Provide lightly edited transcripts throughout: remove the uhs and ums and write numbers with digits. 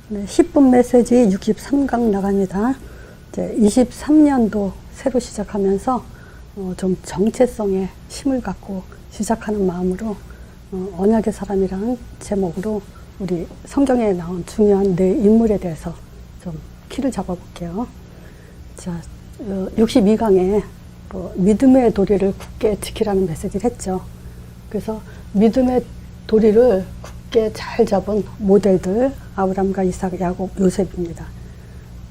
네, 10분 메시지 63강 나갑니다. 이제 23년도 새로 시작하면서 좀 정체성에 힘을 갖고 시작하는 마음으로 언약의 사람이라는 제목으로 우리 성경에 나온 중요한 네 인물에 대해서 좀 키를 잡아볼게요. 자, 62강에 믿음의 도리를 굳게 지키라는 메시지를 했죠. 그래서 믿음의 도리를 굳게 잘 잡은 모델들 아브라함과 이삭, 야곱, 요셉입니다.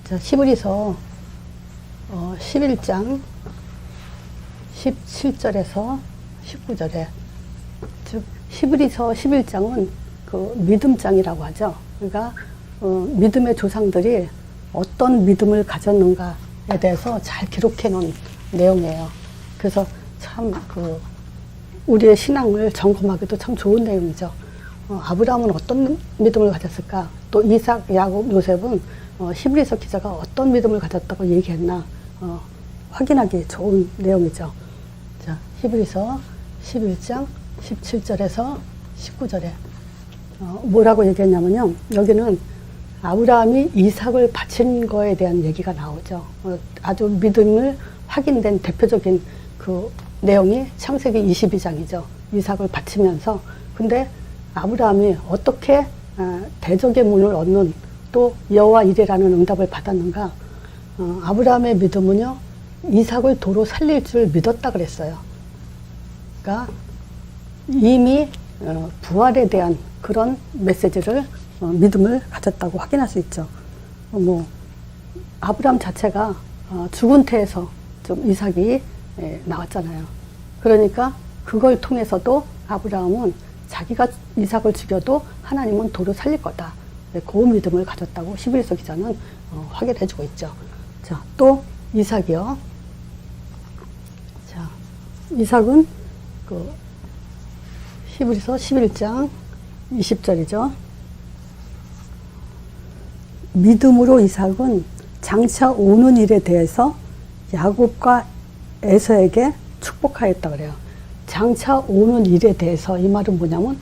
자, 히브리서 11장 17절에서 19절에 즉 히브리서 11장은 그 믿음장이라고 하죠. 그러니까 믿음의 조상들이 어떤 믿음을 가졌는가에 대해서 잘 기록해 놓은 내용이에요. 그래서 참 우리의 신앙을 점검하기도 참 좋은 내용이죠. 아브라함은 어떤 믿음을 가졌을까? 또 이삭, 야곱, 요셉은 히브리서 기자가 어떤 믿음을 가졌다고 얘기했나 확인하기 좋은 내용이죠. 자, 히브리서 11장 17절에서 19절에 뭐라고 얘기했냐면요. 여기는 아브라함이 이삭을 바친 거에 대한 얘기가 나오죠. 아주 믿음을 확인된 대표적인 그 내용이 창세기 22장이죠. 이삭을 바치면서. 근데 아브라함이 어떻게 대적의 문을 얻는 또 여호와 이레라는 응답을 받았는가? 아브라함의 믿음은요, 이삭을 도로 살릴 줄 믿었다 그랬어요. 그러니까 이미 부활에 대한 그런 메시지를 믿음을 가졌다고 확인할 수 있죠. 아브라함 자체가 죽은 태에서 좀 이삭이 나왔잖아요. 그러니까 그걸 통해서도 아브라함은 자기가 이삭을 죽여도 하나님은 도로 살릴 거다. 그 믿음을 가졌다고 히브리서 기자는 확인해주고 있죠. 자, 또 이삭이요. 자, 이삭은 히브리서 11장 20절이죠. 믿음으로 이삭은 장차 오는 일에 대해서 야곱과 에서에게 축복하였다 그래요. 장차 오는 일에 대해서 이 말은 뭐냐면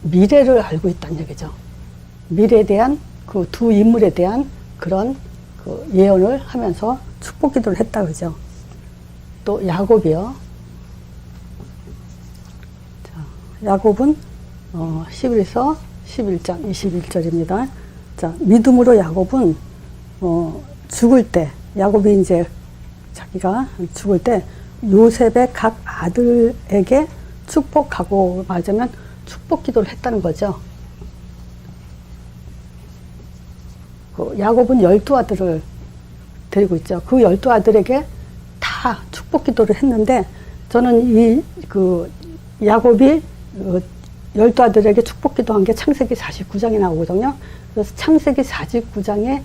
미래를 알고 있다는 얘기죠. 미래에 대한 그 두 인물에 대한 그런 그 예언을 하면서 축복 기도를 했다 그러죠. 또 야곱이요. 자, 야곱은 히브리서 11장 21절입니다. 자, 믿음으로 야곱은 죽을 때, 야곱이 이제 자기가 죽을 때 요셉의 각 아들에게 축복하고 말하자면 축복 기도를 했다는 거죠. 야곱은 12아들을 데리고 있죠. 그 12아들에게 다 축복 기도를 했는데 저는 야곱이 12아들에게 축복 기도한 게 창세기 49장에 나오거든요. 그래서 창세기 49장의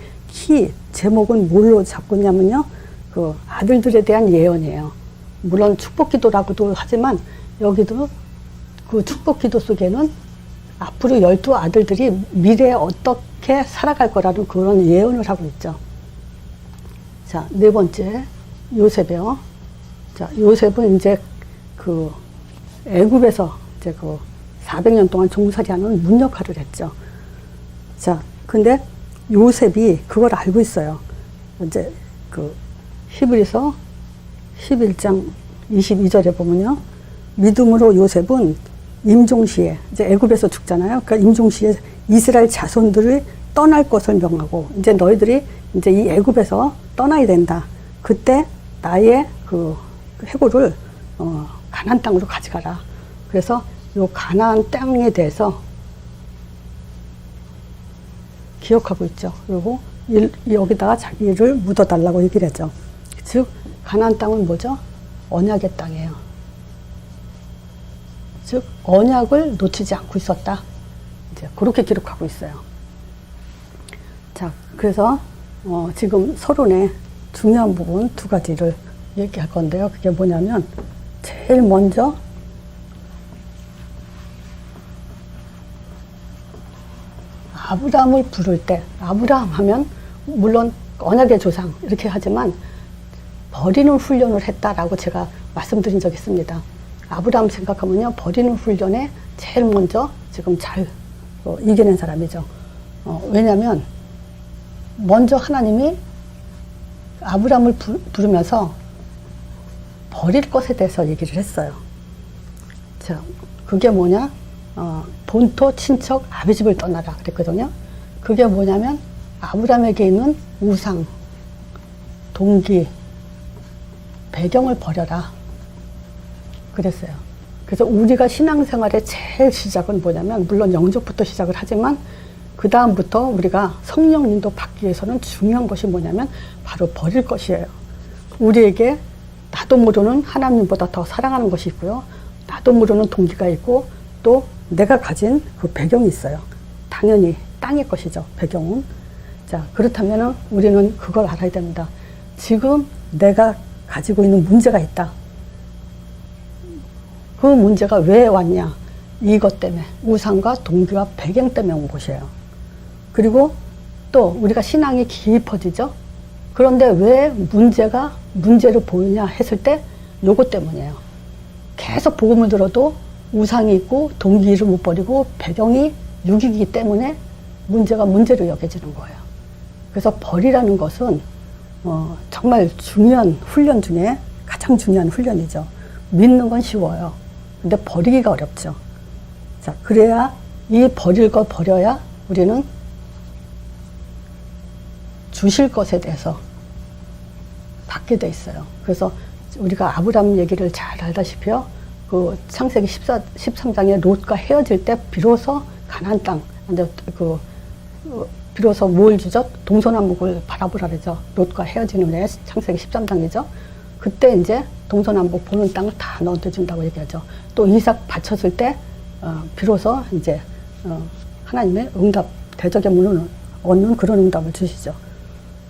제목은 뭘로 잡고 있냐면요. 그 아들들에 대한 예언이에요. 물론 축복 기도라고도 하지만 여기도 그 축복 기도 속에는 앞으로 12아들들이 미래에 어떻게 살아갈 거라는 그런 예언을 하고 있죠. 자, 네 번째, 요셉이요. 자, 요셉은 이제 애굽에서 이제 400년 동안 종살이하는 문 역할을 했죠. 자, 근데 요셉이 그걸 알고 있어요. 이제 히브리서 11장 22절에 보면요. 믿음으로 요셉은 임종시에, 이제 애굽에서 죽잖아요. 그러니까 임종시에 이스라엘 자손들을 떠날 것을 명하고, 이제 너희들이 이제 이 애굽에서 떠나야 된다. 그때 나의 해골을 가나안 땅으로 가져가라. 그래서 요 가나안 땅에 대해서 기억하고 있죠. 그리고 여기다가 자기를 묻어달라고 얘기를 하죠. 즉 가나안 땅은 뭐죠? 언약의 땅이에요. 즉 언약을 놓치지 않고 있었다. 이제 그렇게 기록하고 있어요. 자, 그래서 지금 서론의 중요한 부분 두 가지를 얘기할 건데요. 그게 뭐냐면 제일 먼저 아브라함을 부를 때, 아브라함 하면 물론 언약의 조상 이렇게 하지만 버리는 훈련을 했다라고 제가 말씀드린 적이 있습니다. 아브라함 생각하면요, 버리는 훈련에 제일 먼저 지금 잘 이겨낸 사람이죠. 왜냐하면 먼저 하나님이 아브라함을 부르면서 버릴 것에 대해서 얘기를 했어요. 자, 그게 뭐냐? 본토 친척 아비집을 떠나라 그랬거든요. 그게 뭐냐면 아브라함에게 있는 우상, 동기, 배경을 버려라 그랬어요. 그래서 우리가 신앙생활의 제일 시작은 뭐냐면, 물론 영접부터 시작을 하지만 그 다음부터 우리가 성령님도 받기 위해서는 중요한 것이 뭐냐면 바로 버릴 것이에요. 우리에게 나도 모르는 하나님보다 더 사랑하는 것이 있고요. 나도 모르는 동기가 있고 또 내가 가진 그 배경이 있어요. 당연히 땅의 것이죠, 배경은. 자, 그렇다면 우리는 그걸 알아야 됩니다. 지금 내가 가지고 있는 문제가 있다. 그 문제가 왜 왔냐? 이것 때문에, 우상과 동기와 배경 때문에 온 것이에요. 그리고 또 우리가 신앙이 깊어지죠. 그런데 왜 문제가 문제로 보이냐 했을 때 요것 때문이에요. 계속 복음을 들어도 우상이 있고 동기를 못 버리고 배경이 육이기 때문에 문제가 문제로 여겨지는 거예요. 그래서 버리라는 것은 정말 중요한 훈련 중에 가장 중요한 훈련이죠. 믿는 건 쉬워요. 근데 버리기가 어렵죠. 자, 그래야 이 버릴 거 버려야 우리는 주실 것에 대해서 받게 돼 있어요. 그래서 우리가 아브라함 얘기를 잘 알다시피요. 그 창세기 13장에 롯과 헤어질 때 비로소 가나안 땅, 비로소 뭘 주죠? 동서남북을 바라보라 그러죠. 롯과 헤어지는 애, 창세기 13장이죠. 그때 이제 동서남북 보는 땅을 다 넣어준다고 얘기하죠. 또 이삭 바쳤을 때 비로소 이제 하나님의 응답, 대적의 문을 얻는 그런 응답을 주시죠.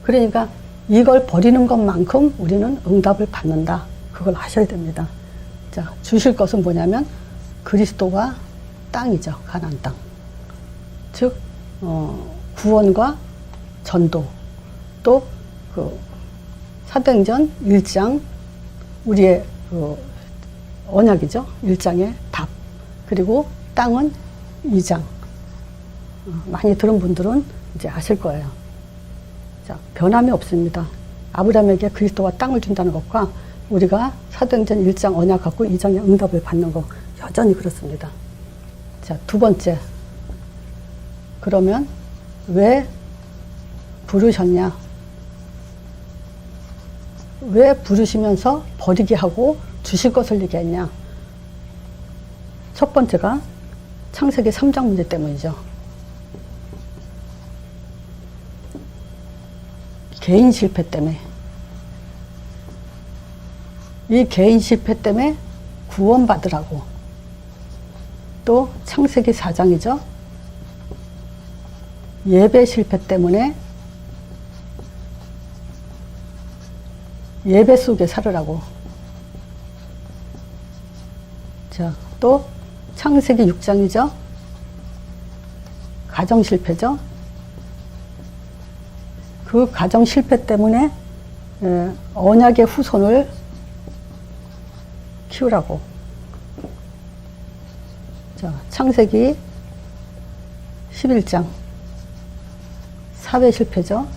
그러니까 이걸 버리는 것만큼 우리는 응답을 받는다. 그걸 아셔야 됩니다. 자, 주실 것은 뭐냐면 그리스도와 땅이죠. 가나안 땅. 즉 구원과 전도, 또 그 사도행전 1장 우리의 그 언약이죠. 1장의 답. 그리고 땅은 2장. 많이 들은 분들은 이제 아실 거예요. 자, 변함이 없습니다. 아브라함에게 그리스도와 땅을 준다는 것과 우리가 사도행전 1장 언약 갖고 2장의 응답을 받는 거 여전히 그렇습니다. 자, 두 번째. 그러면 왜 부르셨냐? 왜 부르시면서 버리게 하고 주실 것을 얘기했냐? 첫 번째가 창세기 3장 문제 때문이죠. 개인 실패 때문에. 이 개인 실패 때문에 구원받으라고. 또 창세기 4장이죠. 예배 실패 때문에 예배 속에 살으라고. 자, 또 창세기 6장이죠. 가정 실패죠. 그 가정 실패 때문에 언약의 후손을 키우라고. 자, 창세기 11장 사회 실패죠.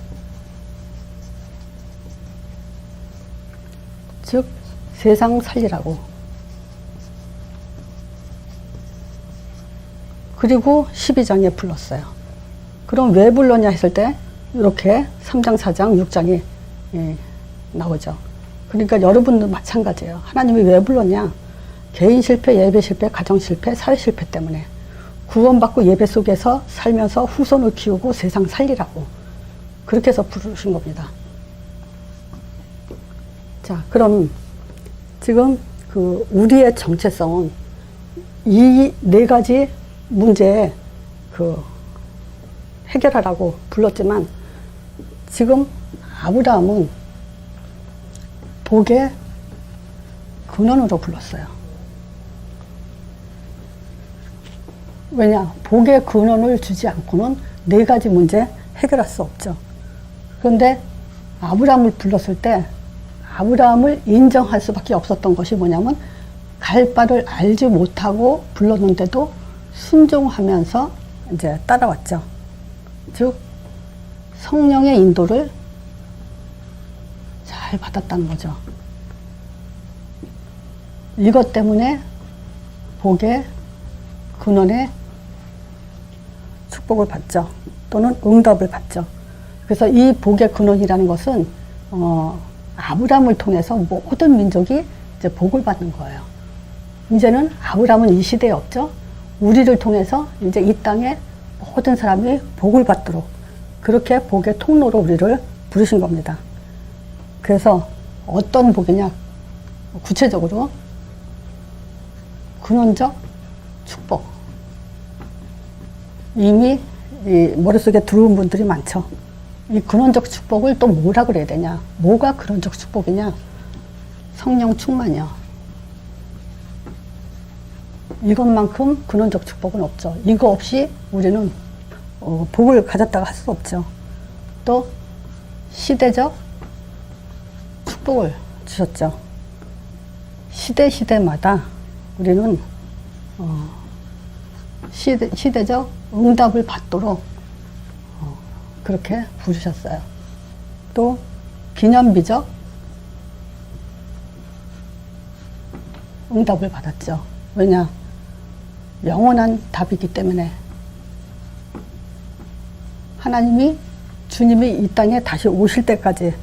즉 세상 살리라고. 그리고 12장에 불렀어요. 그럼 왜 불렀냐 했을 때 이렇게 3장, 4장, 6장이 나오죠. 그러니까 여러분도 마찬가지예요. 하나님이 왜 불렀냐? 개인 실패, 예배 실패, 가정 실패, 사회 실패 때문에 구원받고 예배 속에서 살면서 후손을 키우고 세상 살리라고. 그렇게 해서 부르신 겁니다. 자, 그럼 지금 그 우리의 정체성은 이 네 가지 문제에 그 해결하라고 불렀지만 지금 아브라함은 복의 근원으로 불렀어요. 왜냐? 복의 근원을 주지 않고는 네 가지 문제 해결할 수 없죠. 그런데 아브라함을 불렀을 때 아브라함을 인정할 수밖에 없었던 것이 뭐냐면 갈 바를 알지 못하고 불렀는데도 순종하면서 이제 따라왔죠. 즉 성령의 인도를 잘 받았다는 거죠. 이것 때문에 복의 근원의 축복을 받죠. 또는 응답을 받죠. 그래서 이 복의 근원이라는 것은 아브라함을 통해서 모든 민족이 이제 복을 받는 거예요. 이제는 아브라함은 이 시대에 없죠. 우리를 통해서 이제 이 땅에 모든 사람이 복을 받도록 그렇게 복의 통로로 우리를 부르신 겁니다. 그래서 어떤 복이냐? 구체적으로 근원적 축복. 이미 이 머릿속에 들어온 분들이 많죠. 이 근원적 축복을 또 뭐라 그래야 되냐? 뭐가 근원적 축복이냐? 성령 충만이요. 이것만큼 근원적 축복은 없죠. 이거 없이 우리는 복을 가졌다가 할 수 없죠. 또 시대적 축복을 주셨죠. 시대마다 우리는 시대적 응답을 받도록 그렇게 부르셨어요. 또 기념비적 응답을 받았죠. 왜냐? 영원한 답이기 때문에 하나님이 주님이 이 땅에 다시 오실 때까지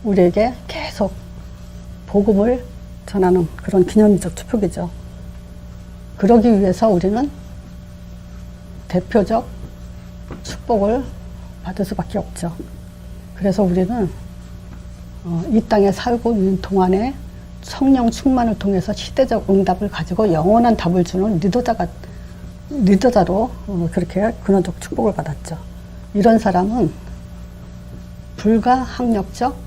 우리에게 계속 복음을 전하는 그런 기념비적 축복이죠. 그러기 위해서 우리는 대표적 축복을 받을 수밖에 없죠. 그래서 우리는 이 땅에 살고 있는 동안에 성령 충만을 통해서 시대적 응답을 가지고 영원한 답을 주는 리더자로 그렇게 근원적 축복을 받았죠. 이런 사람은 불가항력적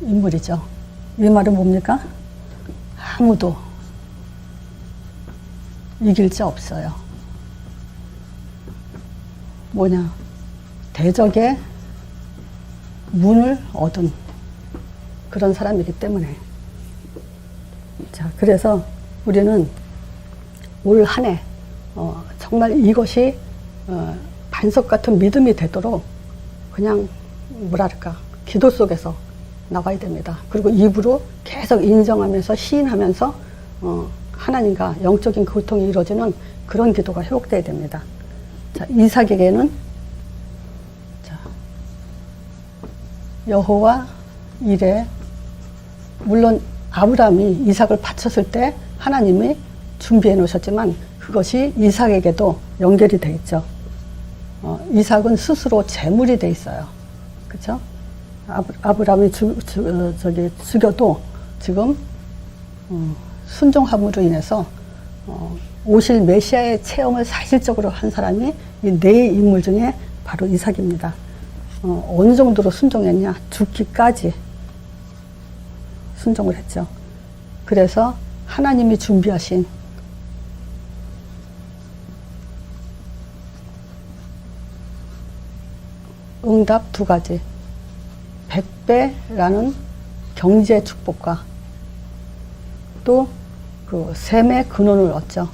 인물이죠. 이 말은 뭡니까? 아무도 이길 자 없어요. 뭐냐? 대적의 문을 얻은 그런 사람이기 때문에. 자, 그래서 우리는 올 한 해 정말 이것이 반석 같은 믿음이 되도록 그냥 뭐랄까 기도 속에서 나가야 됩니다. 그리고 입으로 계속 인정하면서 시인하면서 하나님과 영적인 교통이 이루어지는 그런 기도가 회복돼야 됩니다. 자, 이삭에게는 여호와 이레, 물론 아브라함이 이삭을 바쳤을 때 하나님이 준비해 놓으셨지만 그것이 이삭에게도 연결이 돼 있죠. 이삭은 스스로 제물이 돼 있어요. 그렇죠? 아브라함이 죽여도 지금 순종함으로 인해서 오실 메시아의 체험을 사실적으로 한 사람이 이 네 인물 중에 바로 이삭입니다. 어느 정도로 순종했냐? 죽기까지 순종을 했죠. 그래서 하나님이 준비하신 응답 두 가지, 100배라는 경제 축복과 또 그 셈의 근원을 얻죠.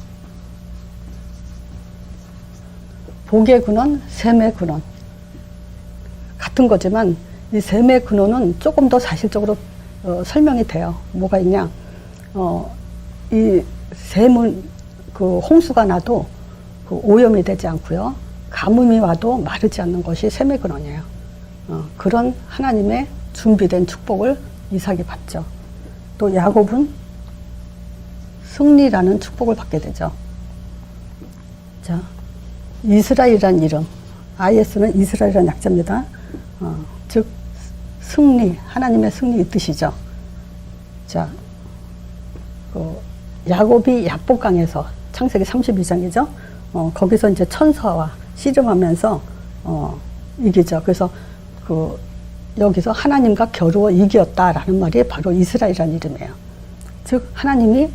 복의 근원, 셈의 근원. 같은 거지만 이 셈의 근원은 조금 더 사실적으로 설명이 돼요. 뭐가 있냐? 이 셈은 그 홍수가 나도 그 오염이 되지 않고요. 가뭄이 와도 마르지 않는 것이 셈의 근원이에요. 그런 하나님의 준비된 축복을 이삭이 받죠. 또 야곱은 승리라는 축복을 받게 되죠. 자, 이스라엘이라는 이름, IS는 이스라엘이라는 약자입니다. 즉 승리, 하나님의 승리 이 뜻이죠. 자, 야곱이 야복강에서 창세기 32장이죠. 거기서 이제 천사와 씨름하면서 이기죠. 그래서 여기서 하나님과 겨루어 이겼다라는 말이 바로 이스라엘이라는 이름이에요. 즉 하나님이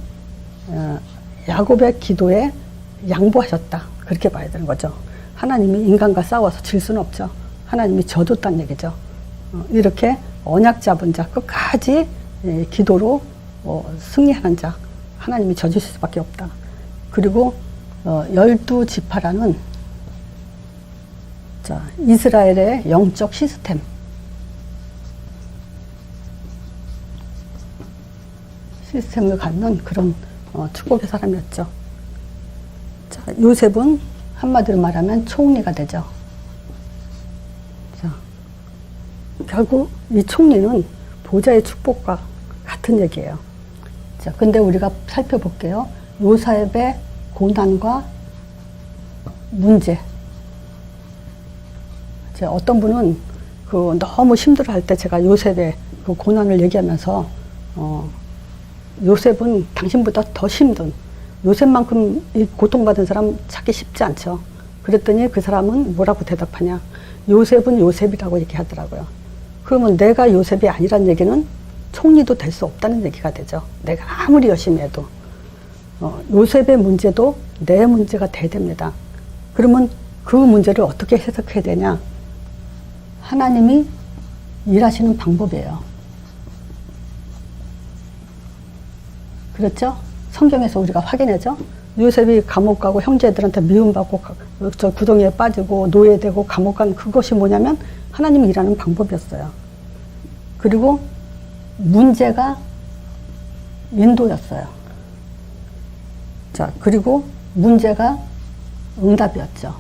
야곱의 기도에 양보하셨다. 그렇게 봐야 되는 거죠. 하나님이 인간과 싸워서 질 수는 없죠. 하나님이 져줬다는 얘기죠. 이렇게 언약 잡은 자 끝까지 기도로 승리하는 자 하나님이 져주실 수밖에 없다. 그리고 12지파라는 이스라엘의 영적 시스템을 갖는 그런 축복의 사람이었죠. 자, 요셉은 한마디로 말하면 총리가 되죠. 자, 결국 이 총리는 보좌의 축복과 같은 얘기예요. 자, 근데 우리가 살펴볼게요. 요셉의 고난과 문제. 어떤 분은 너무 힘들어할 때 제가 요셉의 그 고난을 얘기하면서 요셉은 당신보다 더 힘든, 요셉만큼 이 고통받은 사람 찾기 쉽지 않죠. 그랬더니 그 사람은 뭐라고 대답하냐. 요셉은 요셉이라고 얘기하더라고요. 그러면 내가 요셉이 아니란 얘기는 총리도 될 수 없다는 얘기가 되죠. 내가 아무리 열심히 해도. 요셉의 문제도 내 문제가 돼야 됩니다. 그러면 그 문제를 어떻게 해석해야 되냐. 하나님이 일하시는 방법이에요. 그렇죠? 성경에서 우리가 확인하죠? 요셉이 감옥 가고 형제들한테 미움받고 저 구덩이에 빠지고 노예되고 감옥 간 그것이 뭐냐면 하나님이 일하는 방법이었어요. 그리고 문제가 인도였어요. 자, 그리고 문제가 응답이었죠.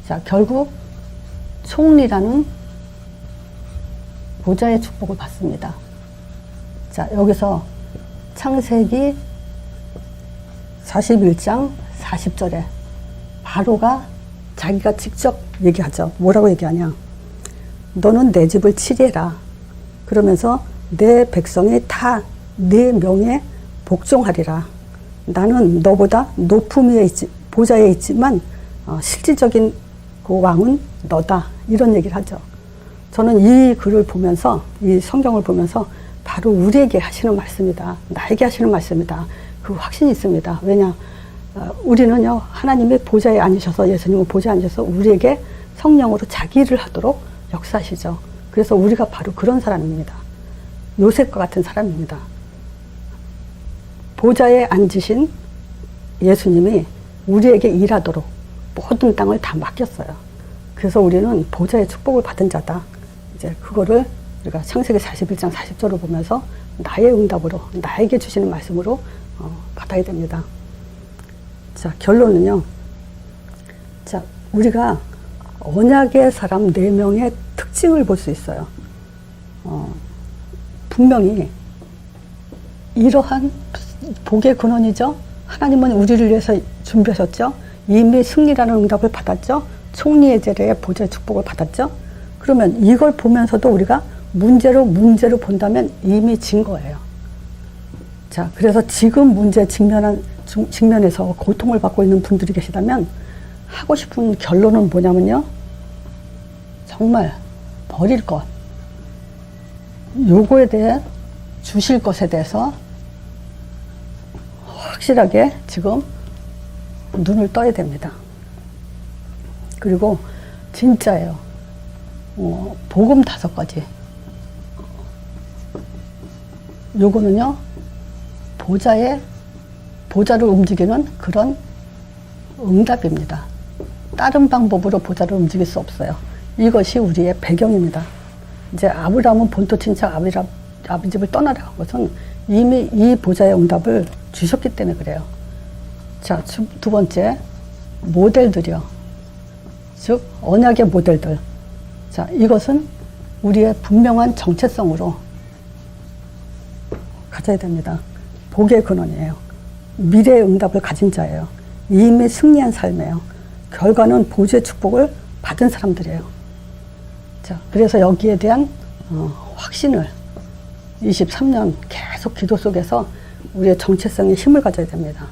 자, 결국 총리라는 보좌의 축복을 받습니다. 자, 여기서 창세기 41장 40절에 바로가 자기가 직접 얘기하죠. 뭐라고 얘기하냐. 너는 내 집을 치리해라. 그러면서 내 백성이 다 네 명에 복종하리라. 나는 너보다 높음 위에 보좌에 있지만 실질적인 그 왕은 너다. 이런 얘기를 하죠. 저는 이 글을 보면서, 이 성경을 보면서 바로 우리에게 하시는 말씀이다. 나에게 하시는 말씀이다. 그 확신이 있습니다. 왜냐? 우리는요, 하나님의 보좌에 앉으셔서, 예수님은 보좌에 앉아서 우리에게 성령으로 자기 일을 하도록 역사하시죠. 그래서 우리가 바로 그런 사람입니다. 요셉과 같은 사람입니다. 보좌에 앉으신 예수님이 우리에게 일하도록 모든 땅을 다 맡겼어요. 그래서 우리는 보좌의 축복을 받은 자다. 이제 그거를 우리가 창세기 41장 40절을 보면서 나의 응답으로, 나에게 주시는 말씀으로 받아야 됩니다. 자, 결론은요. 자, 우리가 언약의 사람 4명의 특징을 볼 수 있어요. 분명히 이러한 복의 근원이죠. 하나님은 우리를 위해서 준비하셨죠. 이미 승리라는 응답을 받았죠. 총리의 제례에 보좌의 축복을 받았죠. 그러면 이걸 보면서도 우리가 문제로 본다면 이미 진 거예요. 자, 그래서 지금 문제 직면에서 고통을 받고 있는 분들이 계시다면 하고 싶은 결론은 뭐냐면요. 정말 버릴 것. 요거에 대해 주실 것에 대해서 확실하게 지금 눈을 떠야 됩니다. 그리고 진짜예요. 복음 5가지. 요거는요, 보좌를 움직이는 그런 응답입니다. 다른 방법으로 보좌를 움직일 수 없어요. 이것이 우리의 배경입니다. 이제 아브라함은 본토 친척 아비 집을 떠나라는 것은 이미 이 보좌의 응답을 주셨기 때문에 그래요. 자, 두 번째, 모델들이요. 즉, 언약의 모델들. 자, 이것은 우리의 분명한 정체성으로 가져야 됩니다. 복의 근원이에요. 미래의 응답을 가진 자예요. 이미 승리한 삶이에요. 결과는 보좌의 축복을 받은 사람들이에요. 자, 그래서 여기에 대한 확신을 23년 계속 기도 속에서 우리의 정체성에 힘을 가져야 됩니다.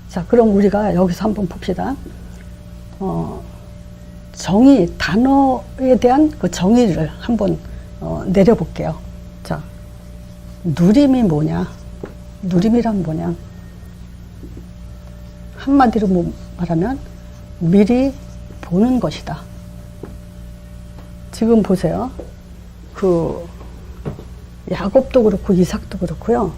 자, 그럼 우리가 여기서 한번 봅시다. 정의, 단어에 대한 그 정의를 한번 내려볼게요. 자, 누림이 뭐냐? 누림이란 뭐냐? 한마디로 말하면 미리 보는 것이다. 지금 보세요. 야곱도 그렇고 이삭도 그렇고요.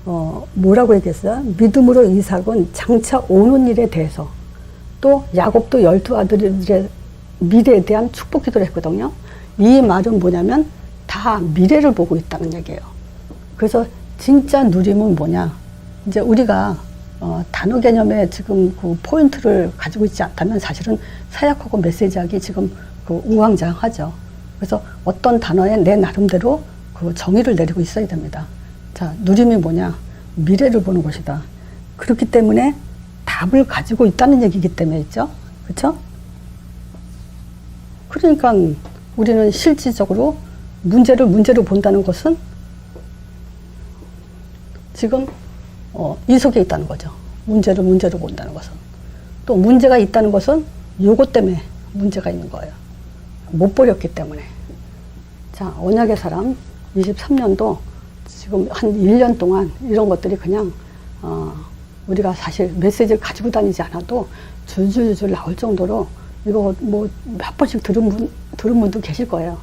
뭐라고 얘기했어요? 믿음으로 이삭은 장차 오는 일에 대해서, 또 야곱도 12아들의 미래에 대한 축복 기도를 했거든요. 이 말은 뭐냐면 다 미래를 보고 있다는 얘기예요. 그래서 진짜 누림은 뭐냐? 이제 우리가 단어 개념에 지금 그 포인트를 가지고 있지 않다면 사실은 사역하고 메시지하기 지금 그 우왕좌왕하죠. 그래서 어떤 단어에 내 나름대로 그 정의를 내리고 있어야 됩니다. 자, 누림이 뭐냐? 미래를 보는 것이다. 그렇기 때문에 답을 가지고 있다는 얘기이기 때문에 있죠. 그렇죠? 그러니까 우리는 실질적으로 문제를 문제로 본다는 것은 지금 이 속에 있다는 거죠. 문제를 문제로 본다는 것은. 또 문제가 있다는 것은 요것 때문에 문제가 있는 거예요. 못 버렸기 때문에. 자, 언약의 사람 23년도 지금 한 1년 동안 이런 것들이 그냥 우리가 사실 메시지를 가지고 다니지 않아도 줄줄줄 나올 정도로 이거 뭐 몇 번씩 들은 분도 계실 거예요.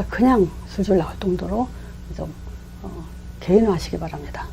그냥 술술 나올 정도로 좀 개인화하시기 바랍니다.